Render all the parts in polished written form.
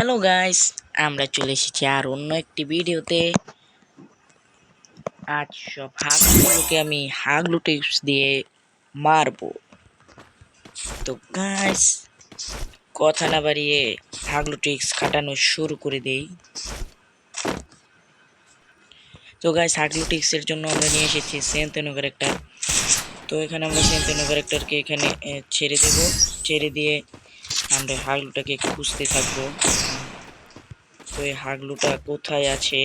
Hello guys, আমরা চলে এসেছি আর অন্য একটি ভিডিওতে। আজ সব হাগলুগুলোকে আমি হাগলু টিপস দিয়ে মারবো। তো গাইস, কথা না বাড়িয়ে হাগলু টিপস খাটানো শুরু করে দেই। তো গাইস, হাগলু টিপসের জন্য আমরা নিয়ে এসেছি সেন্তেনো ক্যারেক্টার। তো এখানে আমরা সেন্তেনো ক্যারেক্টারকে এখানে ছেড়ে দেব। ছেড়ে দিয়ে আমরা হাগলুটাকে খুঁজতে থাকবো। তো এই হাগলুটা কোথায় আছে?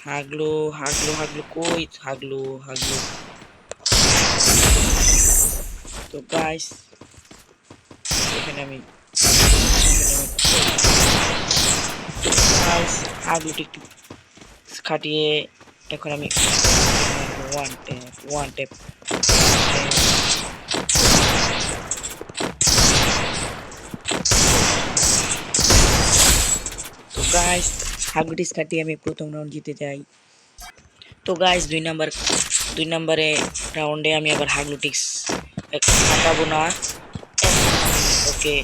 হাগলু হাগলু হাগলু কই? হাগলু হাগলু। তো গাইস, এখানে আমি হাগলুটি একটু খাটিয়ে এখন আমি ওয়ান ট্যাপ। তো গাইস, হাগলুটি খাটিয়ে আমি প্রথম রাউন্ড জিতে যাই। তো গাইস, দুই নম্বরে রাউন্ডে আমি আবার হাগলুটিক্স খাটাবো না। ওকে,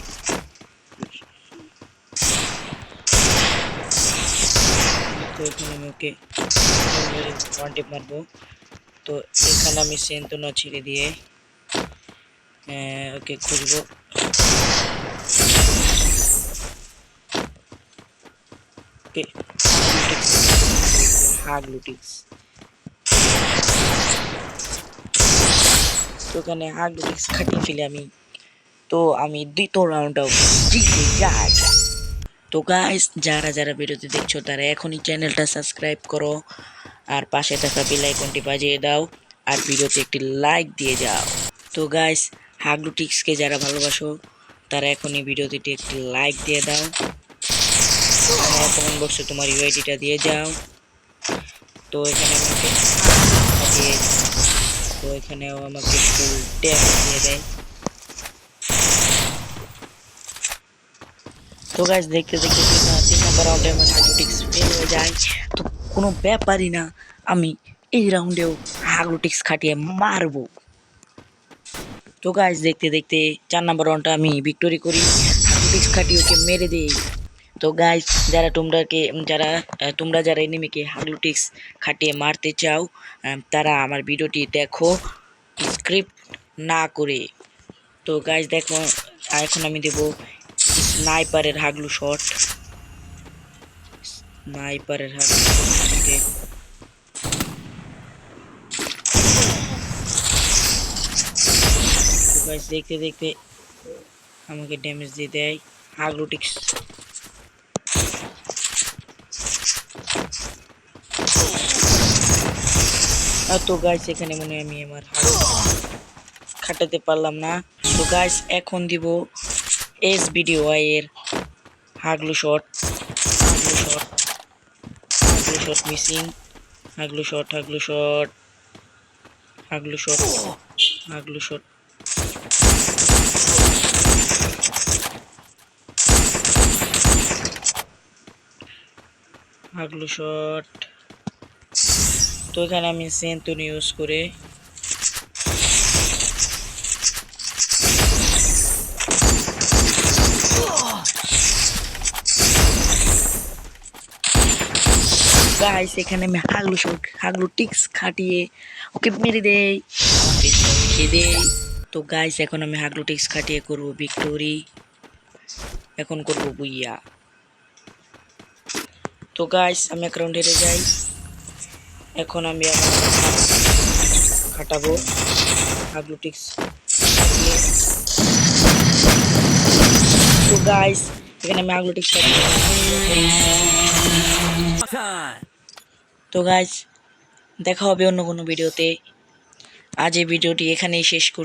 তো এখানে আমি ওকে ওয়ান টেপ মারবো। তো এখানে আমি সেন্তেনো ছেড়ে দিয়ে ওকে খুঁজবো। ওকে, হাগলুটিক্স। তো এখানে হাগলুটিক্স খাটিয়ে ফেলে আমি দ্বিতীয় রাউন্ডটাও জিতে যাই। তো গাইস, যারা যারা ভিডিওতে দেখছো তারা এখনই চ্যানেলটা সাবস্ক্রাইব করো আর পাশে থাকা বেল আইকনটি বাজিয়ে দাও আর ভিডিওতে একটি লাইক দিয়ে যাও। তো গাইস, হাগলুটিক্সকে যারা ভালোবাসো তারা এখনই ভিডিওতে একটি লাইক দিয়ে দাও। আমার কমেন্ট বক্সে তোমার ইউআইডিটা দিয়ে যাও। তো এখানে আমাকে তো এখানেও আমাকে ফুল ট্যাপ দিয়ে দেয়। তো গাইস, দেখতে দেখতে 3 নম্বর রাউন্ডে আমার হাগলুটিক্স ফেল হয়ে যায়। তো কোনো ব্যাপারই না, আমি এই রাউন্ডেও হাগলুটিক্স খাটিয়ে মারবো। তো গাইস, দেখতে দেখতে 4 নম্বর রাউন্ডটা আমি ভিক্টোরি করি, হাগলুটিক্স খাটিয়ে ওকে মেরে দেই। তো গাইস, তোমরা যারা এনিমিকে হাগলুটিক্স খাটিয়ে মারতে চাও তারা আমার ভিডিওটি দেখো স্ক্রিপ্ট না করে। তো গাইস দেখো, এখন আমি দেব স্নাইপারের হাগলু শট। তো গাইস, দেখতে দেখতে আমাকে ড্যামেজ দিয়ে দেয় হাগলুটিক্স। তো গাইস, এখানে মনে হয় আমি আমার খাটাতে পারলাম না। তো গাইস, এখন দিব SBDY এর হাগলু শট মিসিং। হাগলু শট তো এখানে আমি সেন্তেনো ইউজ করে গাইস, এখানে আমি হাগলুটিক্স খাটিয়ে ওকে মেরে দেই, তো গাইস, এখন আমি হাগলুটিক্স খাটিয়ে করব ভিক্টোরি, এখন করব বুইয়া। তো গাইস, আমি এক রাউন্ড হেরে যাই। এখন আমি আবার খাটাবো হাগলুটিক্স। তো গাইস, এখানে আমি হাগলুটিক্স তো গাইস, দেখা হবে অন্য কোনো ভিডিওতে। আজ এই ভিডিওটি এখানেই শেষ করছি।